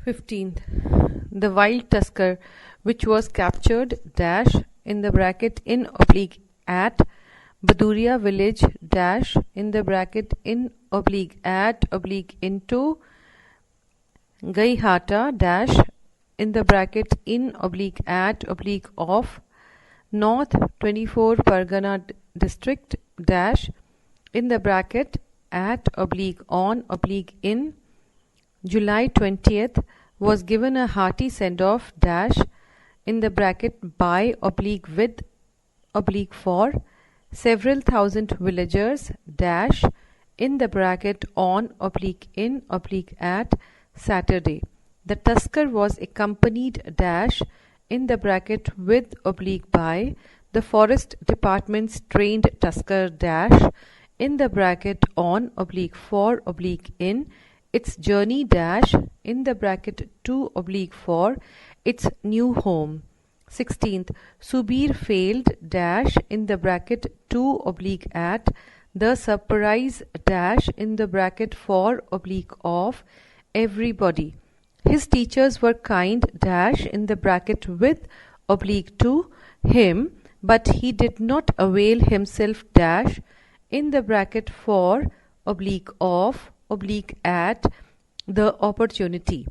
15th. The wild tusker which was captured dash in the bracket in oblique at Baduria village dash in the bracket in oblique at oblique into Gaihata dash in the bracket in oblique at oblique of North 24 Pargana district dash in the bracket at oblique on oblique in July 20th was given a hearty send-off dash in the bracket by oblique with oblique for several thousand villagers dash in the bracket on oblique in oblique at Saturday. The tusker was accompanied dash in the bracket with oblique by the forest department's trained tusker dash in the bracket on oblique for oblique in its journey dash in the bracket to oblique for its new home. 16th. Subir failed dash in the bracket to oblique at the surprise dash in the bracket for oblique of everybody. His teachers were kind dash in the bracket with oblique to him, but he did not avail himself dash in the bracket for oblique of oblique at the opportunity.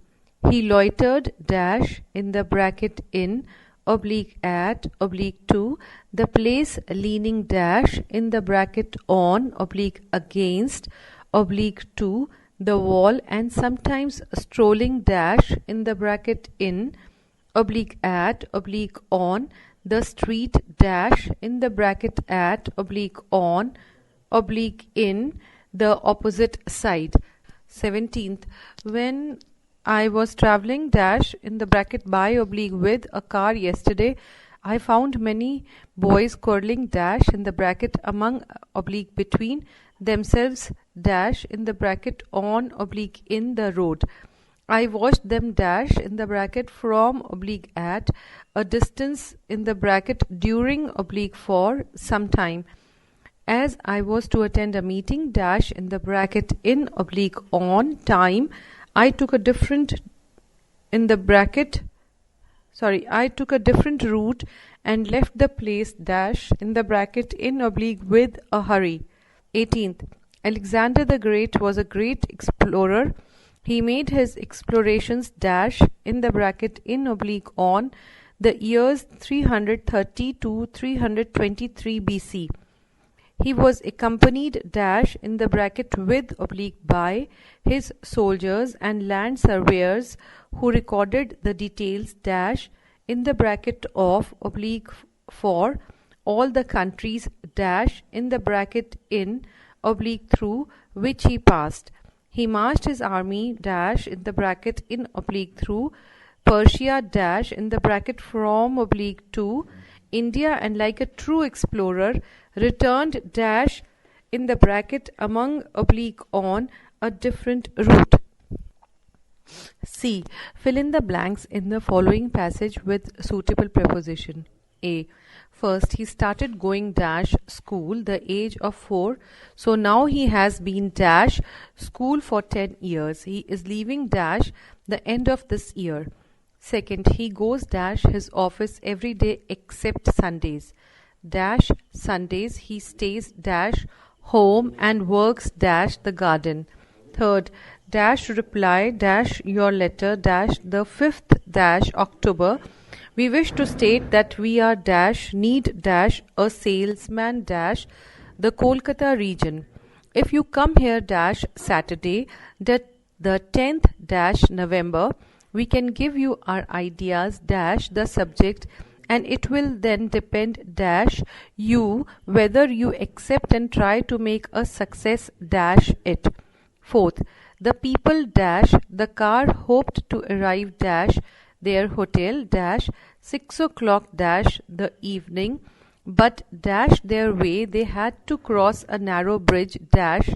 He loitered dash in the bracket in oblique at oblique to the place leaning dash in the bracket on oblique against oblique to the wall and sometimes strolling dash in the bracket in oblique at oblique on the street dash in the bracket at oblique on oblique in the opposite side. 17th. When I was travelling dash in the bracket by oblique with a car yesterday, I found many boys quarrelling dash in the bracket among oblique between themselves dash in the bracket on oblique in the road. I watched them dash in the bracket from oblique at a distance in the bracket during oblique for some time. As I was to attend a meeting dash in the bracket in oblique on time, I took a different route and left the place dash in the bracket in oblique with a hurry. 18th. Alexander the Great was a great explorer. He made his explorations dash in the bracket in oblique on the years 330 to 323 BC. He was accompanied dash in the bracket with oblique by his soldiers and land surveyors who recorded the details dash in the bracket of oblique for all the countries dash in the bracket in oblique through which he passed. He marched his army dash in the bracket in oblique through Persia dash in the bracket from oblique to India and like a true explorer returned dash in the bracket among oblique on a different route. C. Fill in the blanks in the following passage with suitable preposition. A. First, he started going dash school the age of 4. So now he has been dash school for 10 years. He is leaving dash the end of this year. Second, he goes dash his office every day except Sundays. Dash Sundays he stays dash home and works dash the garden. Third, dash reply dash your letter dash the 5th dash October. We wish to state that we are dash need dash a salesman dash the Kolkata region. If you come here dash Saturday the 10th dash November, we can give you our ideas dash the subject and it will then depend dash you whether you accept and try to make a success dash it. Fourth, the people dash the car hoped to arrive dash their hotel dash 6 o'clock dash the evening, but dash their way they had to cross a narrow bridge dash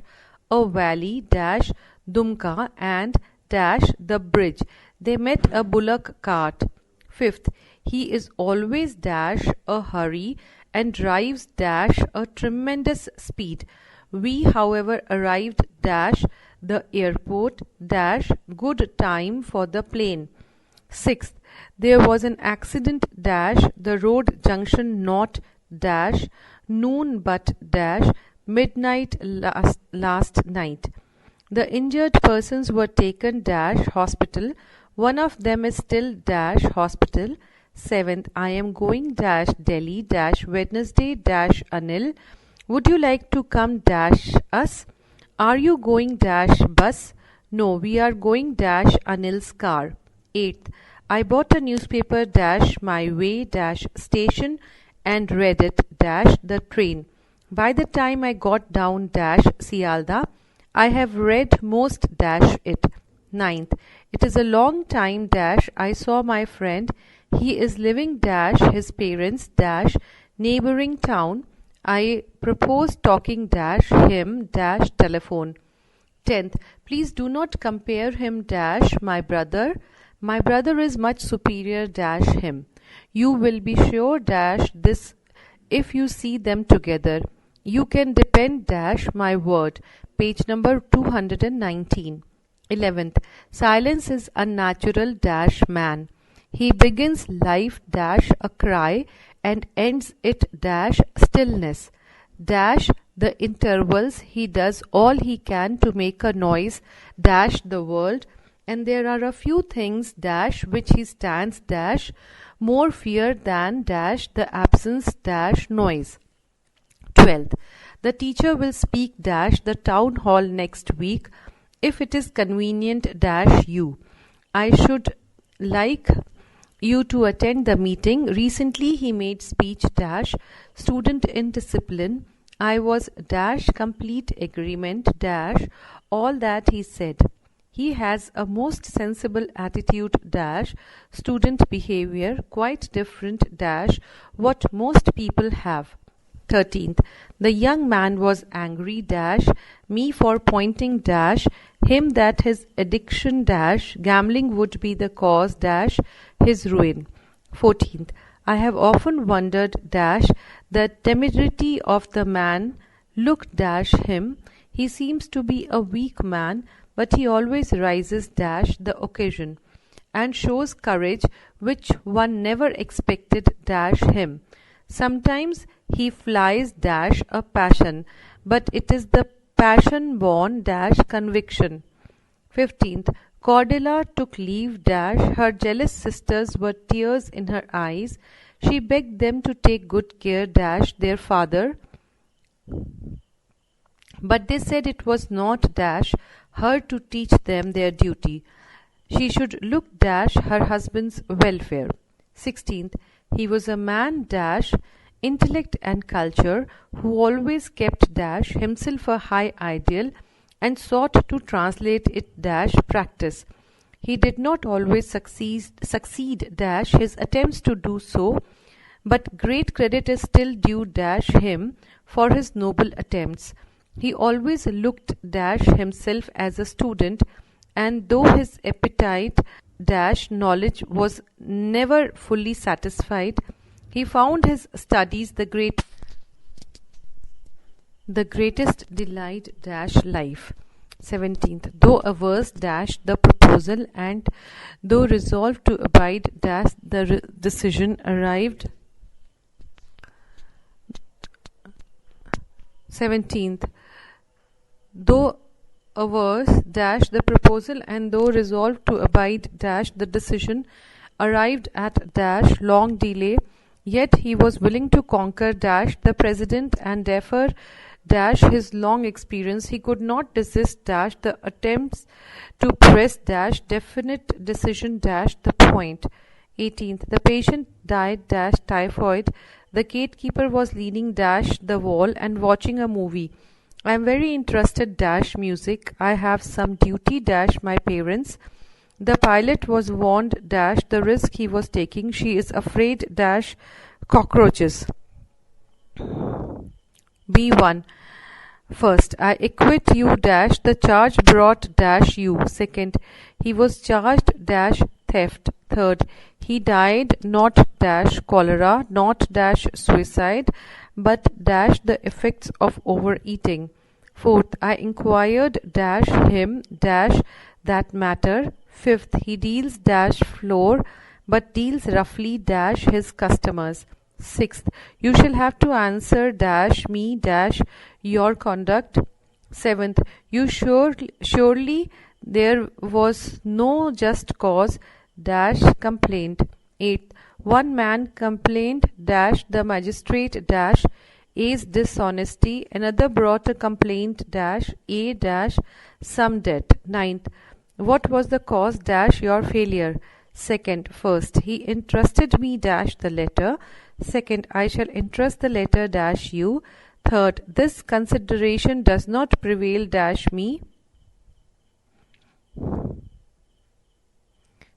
a valley dash Dumka and dash the bridge. They met a bullock cart. Fifth, he is always dash a hurry and drives dash a tremendous speed. We, however, arrived dash the airport dash good time for the plane. Sixth, there was an accident dash the road junction not dash noon but dash midnight last night. The injured persons were taken dash hospital. One of them is still dash hospital. Seventh, I am going dash Delhi dash Wednesday dash Anil. Would you like to come dash us? Are you going dash bus? No, we are going dash Anil's car. Eighth, I bought a newspaper dash my way dash station and read it dash the train. By the time I got down dash Sialda, I have read most dash it. Ninth, it is a long time dash I saw my friend. He is living dash his parents dash neighboring town. I propose talking dash him dash telephone. Tenth, please do not compare him dash my brother. My brother is much superior dash him. You will be sure dash this if you see them together. You can depend dash my word. Page number 219. 11th. Silence is unnatural dash man. He begins life dash a cry and ends it dash stillness. Dash the intervals he does all he can to make a noise dash the world, and there are a few things dash which he stands dash more fear than dash the absence dash noise. 12th. The teacher will speak dash the town hall next week if it is convenient dash you. I should like you to attend the meeting. Recently he made speech dash student in discipline. I was dash complete agreement dash all that he said. He has a most sensible attitude dash student behavior quite different dash what most people have. 13th. The young man was angry dash me for pointing dash him that his addiction dash gambling would be the cause dash his ruin. 14th. I have often wondered dash the temerity of the man. Look dash him. He seems to be a weak man, but he always rises dash the occasion and shows courage which one never expected dash him. Sometimes he flies dash a passion, but it is the passion born dash conviction. 15th. Cordelia took leave dash her jealous sisters were tears in her eyes. She begged them to take good care dash their father, but they said it was not dash her to teach them their duty. She should look dash her husband's welfare. 16th. He was a man dash intellect and culture who always kept dash himself a high ideal and sought to translate it dash practice. He did not always succeed dash his attempts to do so, but great credit is still due dash him for his noble attempts. He always looked dash himself as a student, and though his appetite dash knowledge was never fully satisfied, he found his studies the greatest delight dash life. 17th. Though averse dash the proposal and though resolved to abide dash the decision arrived. 17th. Though averse dash the proposal and though resolved to abide dash the decision arrived at dash long delay, yet he was willing to conquer dash the president and defer dash his long experience. He could not desist dash the attempts to press dash definite decision dash the point. 18th. The patient died dash typhoid. The gatekeeper was leaning dash the wall and watching a movie. I am very interested dash music. I have some duty dash my parents. The pilot was warned dash the risk he was taking. She is afraid dash cockroaches. B1. First, I acquit you dash the charge brought dash you. Second, he was charged dash theft. Third, he died not dash cholera, not dash suicide, but dash the effects of overeating. Fourth, I inquired dash him dash that matter. Fifth, he deals dash floor but deals roughly dash his customers. Sixth, you shall have to answer dash me dash your conduct. Seventh, you surely there was no just cause dash complaint. Eighth, one man complained dash the magistrate dash A's dishonesty, another brought a complaint dash A dash some debt. Ninth, what was the cause dash your failure? Second, first, he entrusted me dash the letter. Second, I shall entrust the letter dash you. Third, this consideration does not prevail dash me.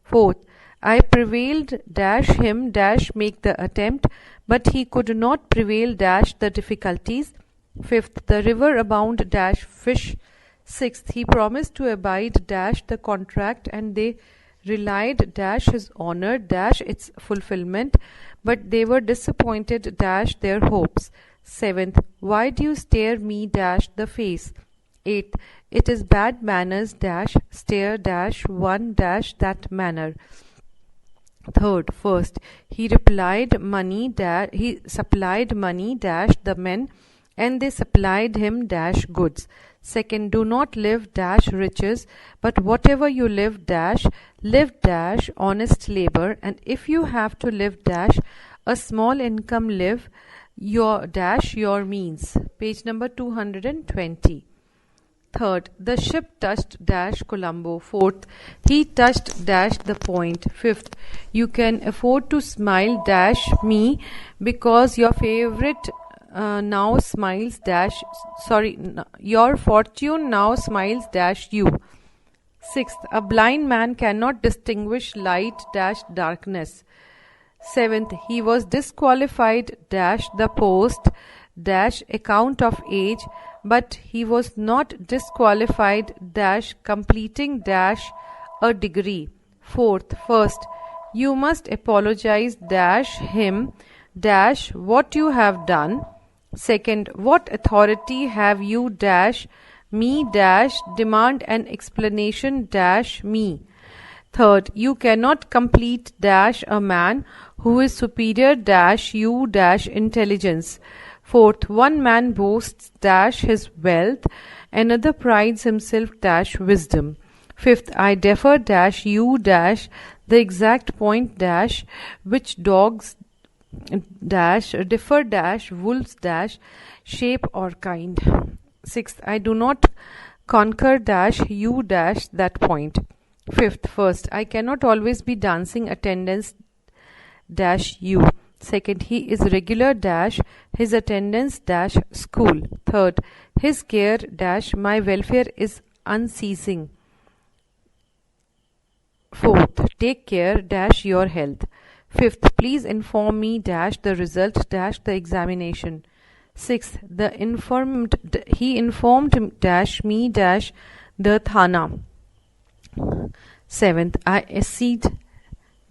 Fourth, I prevailed dash him dash make the attempt, but he could not prevail dash the difficulties. Fifth, the river abound dash fish. Sixth, he promised to abide dash the contract, and they relied dash his honor dash its fulfillment, but they were disappointed dash their hopes. Seventh, why do you stare me dash the face? Eighth, it is bad manners dash stare dash one dash that manner. Third, first, he supplied money dash the men, and they supplied him dash goods. Second, do not live dash riches, but whatever you live dash honest labor, and if you have to live dash a small income, live your dash your means. Page number 220. Third, the ship touched dash Colombo. Fourth, he touched dash the point. Fifth, you can afford to smile dash me because your favorite now smiles dash your fortune now smiles dash you. Sixth, a blind man cannot distinguish light dash darkness. Seventh, he was disqualified dash the post dash account of age, but he was not disqualified dash completing dash a degree. Fourth, first, you must apologize dash him dash what you have done. Second, what authority have you dash me dash demand an explanation dash me. Third, you cannot complete dash a man who is superior dash you dash intelligence. Fourth, one man boasts dash his wealth, another prides himself dash wisdom. Fifth, I defer dash you dash the exact point dash which dogs dash differ dash wolves dash shape or kind. Sixth, I do not conquer dash you dash that point. Fifth, first, I cannot always be dancing attendance dash you. Second, he is regular dash his attendance dash school. Third, his care dash my welfare is unceasing. Fourth, take care dash your health. Fifth, please inform me dash the result dash the examination. Sixth, he informed dash me dash the thana. Seventh, I accede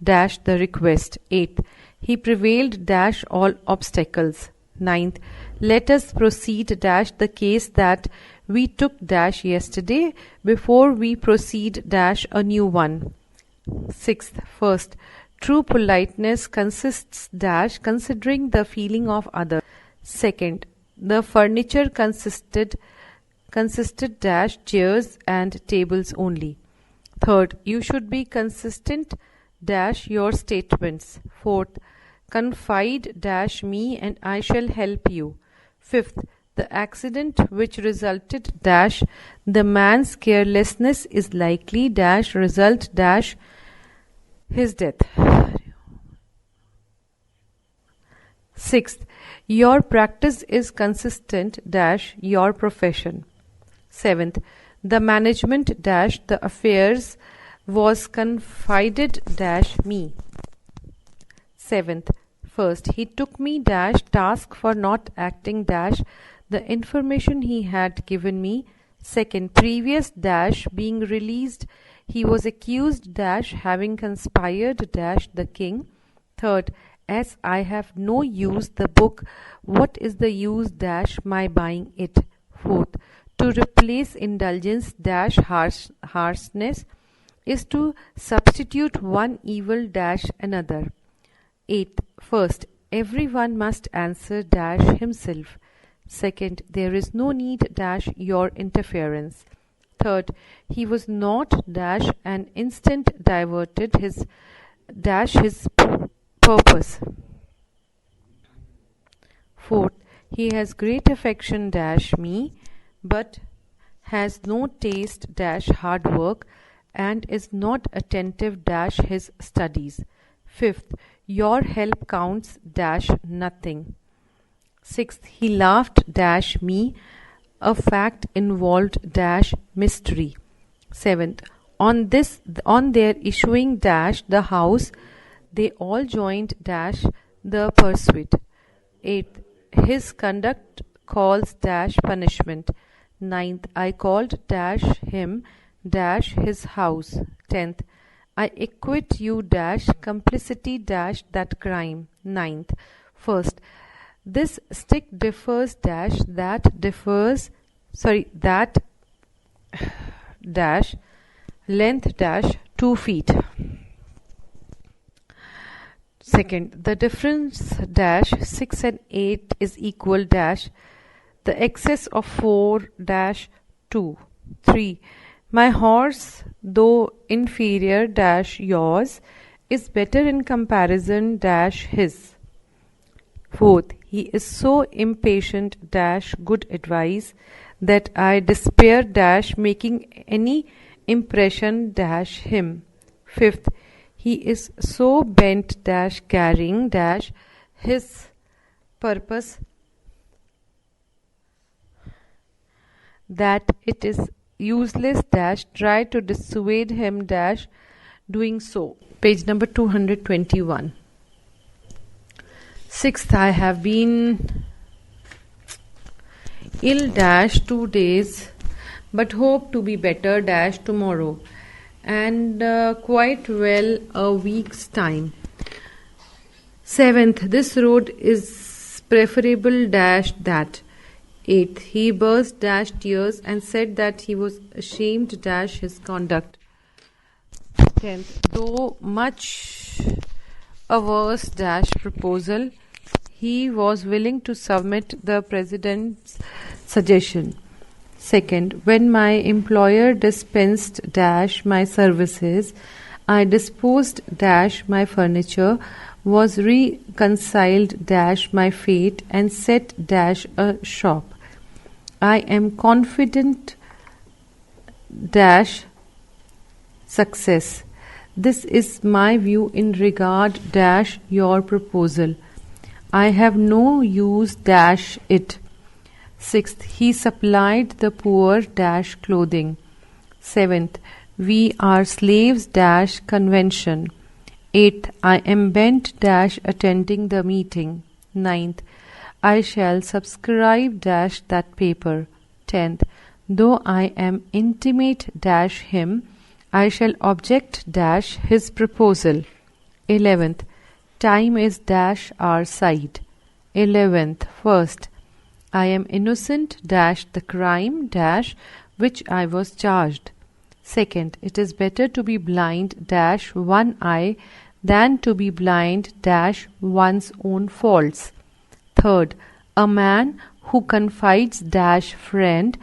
dash the request. Eighth, he prevailed dash all obstacles. Ninth, let us proceed dash the case that we took dash yesterday before we proceed dash a new one. Sixth, first, true politeness consists dash considering the feeling of others. Second, the furniture consisted dash chairs and tables only. Third, you should be consistent dash your statements. Fourth, confide dash me and I shall help you. Fifth, the accident which resulted dash the man's carelessness is likely dash result dash his death. Sixth, your practice is consistent dash your profession. Seventh, the management dash the affairs was confided dash me. Seventh, first, he took me dash task for not acting dash the information he had given me. Second, previous dash being released, he was accused dash having conspired dash the king. Third, as I have no use the book, what is the use dash my buying it? Fourth, To replace indulgence dash harshness is to substitute one evil dash another. 8th. First, everyone must answer dash himself. Second, there is no need dash your interference. Third, he was not dash an instant diverted his dash his purpose. Fourth, he has great affection dash me, but has no taste dash hard work and is not attentive dash his studies. Fifth, your help counts dash nothing. Sixth, he laughed dash me, a fact involved dash mystery. Seventh, on their issuing dash the house, they all joined dash the pursuit. Eighth, his conduct calls dash punishment. Ninth, I called dash him dash his house. 10th, I acquit you dash complicity dash that crime. 9th, first, this stick differs dash that dash length dash 2 feet. Second, the difference dash 6 and 8 is equal dash the excess of 4 dash 2. 3. My horse, though inferior dash yours, is better in comparison dash his. Fourth, he is so impatient dash good advice that I despair dash making any impression dash him. Fifth, he is so bent dash carrying dash his purpose that it is useless dash try to dissuade him dash doing so. Page number 221. Sixth, I have been ill dash 2 days but hope to be better dash tomorrow and quite well a week's time. Seventh, this road is preferable dash that. Eighth, he burst dash tears and said that he was ashamed dash his conduct. 10th, though much averse dash proposal, he was willing to submit the president's suggestion. Second, when my employer dispensed dash my services, I disposed dash my furniture, was reconciled dash my fate, and set dash a shop. I am confident dash success. This is my view in regard dash your proposal. I have no use dash it. Sixth, he supplied the poor dash clothing. Seventh, we are slaves dash convention. Eighth, I am bent dash attending the meeting. Ninth, I shall subscribe dash that paper. 10th, though I am intimate dash him, I shall object dash his proposal. 11th, time is dash our side. 11th, first, I am innocent dash the crime dash which I was charged. Second, it is better to be blind dash one eye than to be blind dash one's own faults. Third, a man who confides dash friend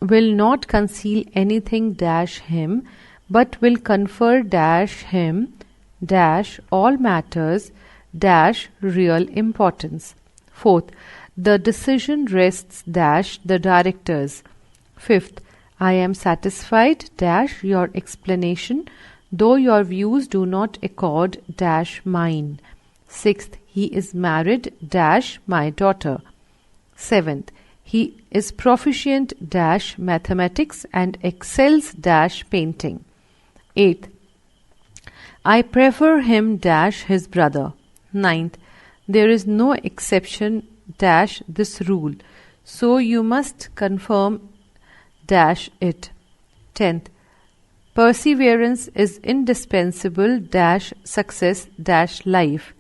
will not conceal anything dash him, but will confer dash him dash all matters dash real importance. Fourth, the decision rests dash the directors. Fifth, I am satisfied dash your explanation, though your views do not accord dash mine. Sixth, he is married dash my daughter. Seventh, he is proficient dash mathematics and excels dash painting. Eighth, I prefer him dash his brother. Ninth, there is no exception dash this rule, so you must confirm dash it. 10th, perseverance is indispensable dash success dash life.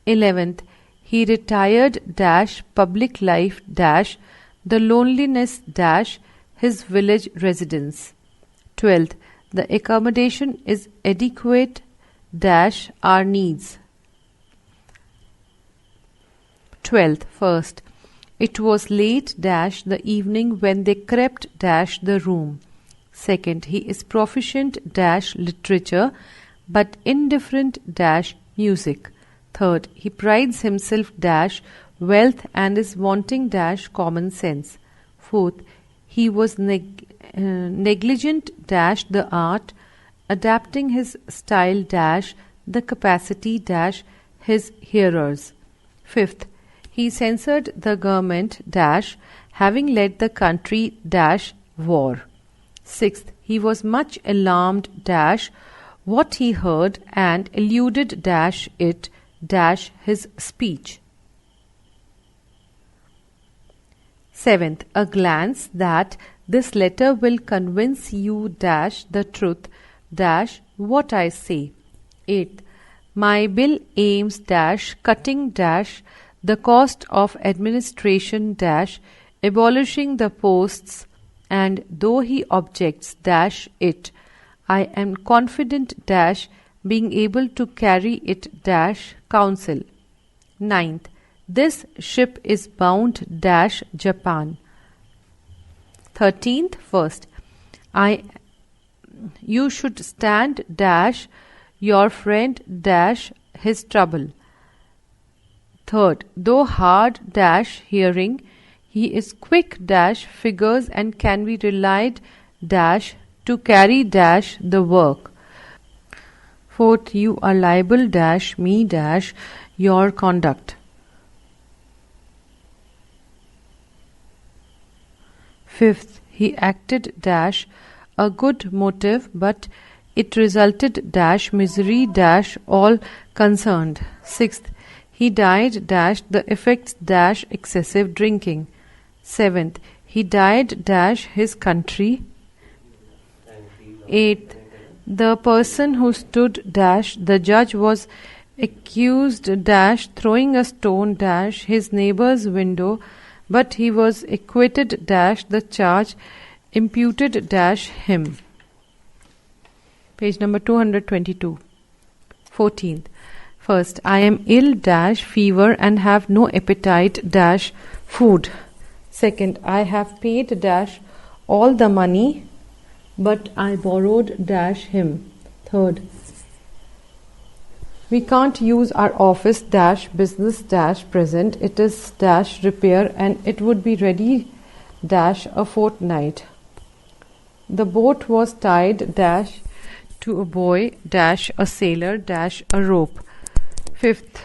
11th, he retired dash public life dash the loneliness dash his village residence. 12th. The accommodation is adequate dash our needs. 12th. First. It was late dash the evening when they crept dash the room. Second. He is proficient dash literature but indifferent dash music. Third. He prides himself dash wealth and is wanting dash common sense. Fourth. He was negligent dash the art, adapting his style dash the capacity dash his hearers. Fifth. He censured the government dash having led the country dash war. Sixth. He was much alarmed dash what he heard and eluded dash it dash his speech. Seventh. A glance that this letter will convince you dash the truth dash what I say. Eighth. My bill aims dash cutting dash the cost of administration dash abolishing the posts, and though he objects dash it, I am confident dash being able to carry it dash counsel. Ninth. This ship is bound dash Japan. 13th. First. You should stand dash your friend dash his trouble. Third. Though hard dash hearing, he is quick dash figures and can be relied dash to carry dash the work. Fourth. You are liable dash me dash your conduct. Fifth. He acted dash a good motive but it resulted dash misery dash all concerned. Sixth. He died dash the effects dash excessive drinking. Seventh. He died dash his country. Eighth. The person who stood dash the judge was accused dash throwing a stone dash his neighbor's window, but he was acquitted dash the charge imputed dash him. Page number 222. 14th. First. I am ill dash fever and have no appetite dash food. Second. I have paid dash all the money but I borrowed dash him. Third. We can't use our office dash business dash present. It is dash repair and it would be ready dash a fortnight. The boat was tied dash to a buoy dash a sailor dash a rope. Fifth.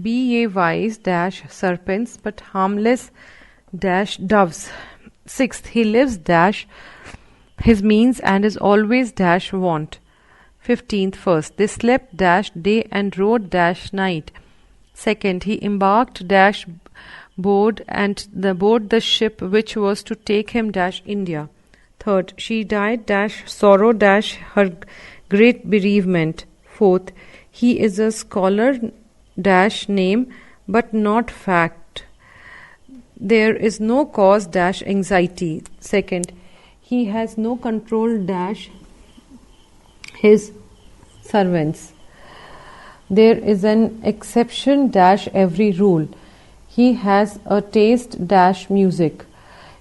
Be ye wise dash serpents but harmless dash doves. Sixth. He lives dash his means and is always dash want. 15th. First. They slept dash day and rode dash night. Second. He embarked dash board the ship which was to take him dash India. Third. She died dash sorrow dash her great bereavement. Fourth. He is a scholar dash name but not fact. There is no cause dash anxiety. Second. He has no control dash his servants. There is an exception dash every rule. He has a taste dash music.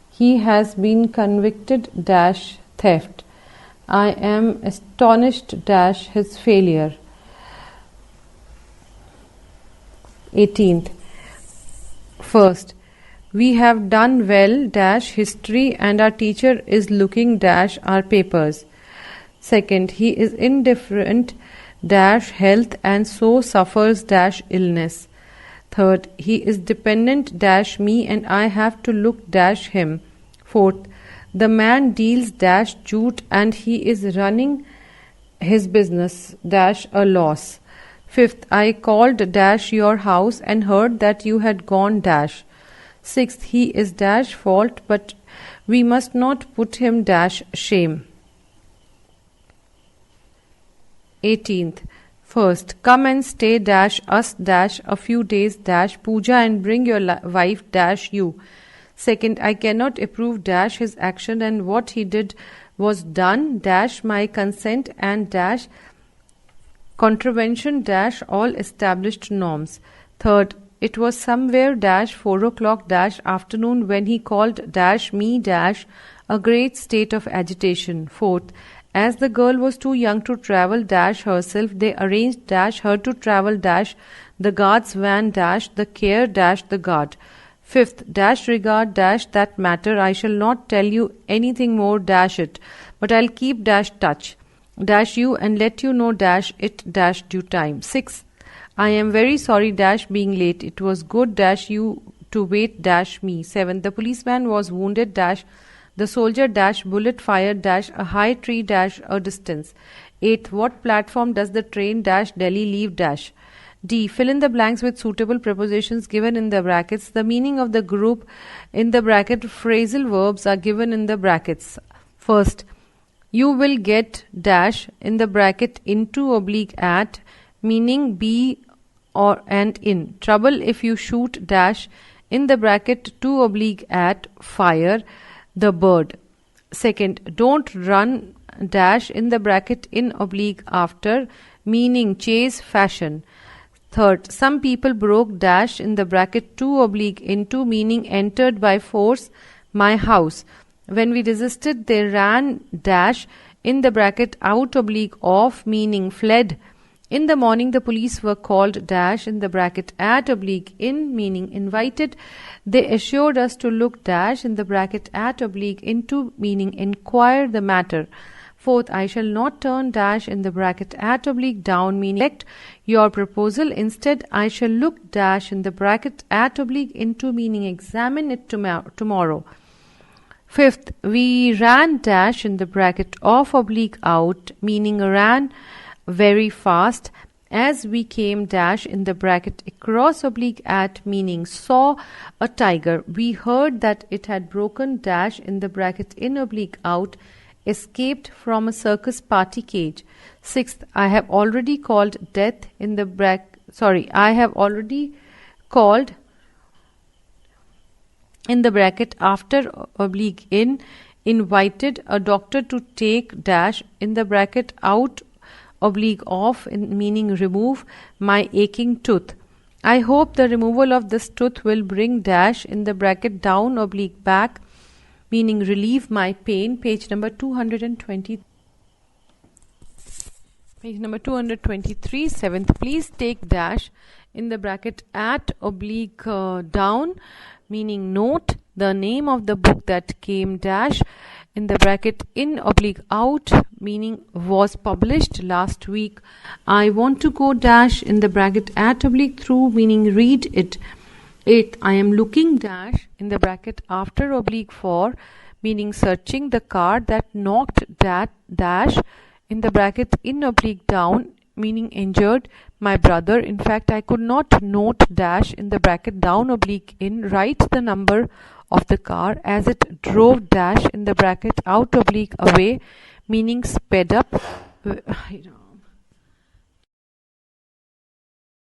He has been convicted dash theft. I am astonished dash his failure. 18th. First. We have done well dash history and our teacher is looking dash our papers. Second. He is indifferent dash health and so suffers dash illness. Third. He is dependent dash me and I have to look dash him. Fourth. The man deals dash jute and he is running his business dash a loss. Fifth. I called dash your house and heard that you had gone dash. Sixth. He is dash fault but we must not put him dash shame. 18th. First. Come and stay dash us dash a few days dash puja and bring your wife dash you. Second, I cannot approve dash his action and what he did was done dash my consent and dash contravention dash all established norms. Third, it was somewhere dash 4 o'clock dash afternoon when he called dash me dash a great state of agitation. Fourth, as the girl was too young to travel dash herself, they arranged dash her to travel dash the guard's van dash the care dash the guard. Fifth, dash regard dash that matter. I shall not tell you anything more dash it, but I'll keep dash touch dash you and let you know dash it dash due time. Sixth, I am very sorry dash being late. It was good dash you to wait dash me. Seventh, the policeman was wounded dash the soldier dash bullet fired dash a high tree dash a distance. Eighth, what platform does the train dash Delhi leave dash? D. Fill in the blanks with suitable prepositions given in the brackets. The meaning of the group in the bracket phrasal verbs are given in the brackets. First, you will get dash in the bracket into oblique at, meaning be or and in. Trouble if you shoot dash in the bracket to oblique at fire the bird. Second, don't run dash in the bracket in oblique after, meaning chase fashion. Third, some people broke dash in the bracket to oblique into, meaning entered by force my house. When we resisted, they ran dash in the bracket out oblique of, meaning fled. In the morning, the police were called dash in the bracket at oblique in, meaning invited. They assured us to look dash in the bracket at oblique into, meaning inquire the matter. Fourth, I shall not turn dash in the bracket at oblique down, meaning reject your proposal. Instead, I shall look dash in the bracket at oblique into, meaning examine it tomorrow. Fifth, we ran dash in the bracket of oblique out, meaning ran very fast as we came dash in the bracket across oblique at, meaning saw a tiger. We heard that it had broken dash in the bracket in oblique out, escaped from a circus party cage. Sixth, I have already called death in the I have already called in the bracket after oblique in, invited a doctor to take dash in the bracket out oblique off, meaning remove my aching tooth. I hope the removal of this tooth will bring dash in the bracket down oblique back, meaning relieve my pain. Page number 220. Page number 223. Seventh, please take dash in the bracket at oblique down, meaning note the name of the book that came dash in the bracket in oblique out, meaning was published last week. I want to go dash in the bracket at oblique through, meaning read it. Eighth, I am looking dash in the bracket after oblique for, meaning searching the car that knocked that dash in the bracket in oblique down, meaning injured my brother. In fact, I could not note dash in the bracket down oblique in, write the number of the car as it drove dash in the bracket out oblique away, meaning sped up.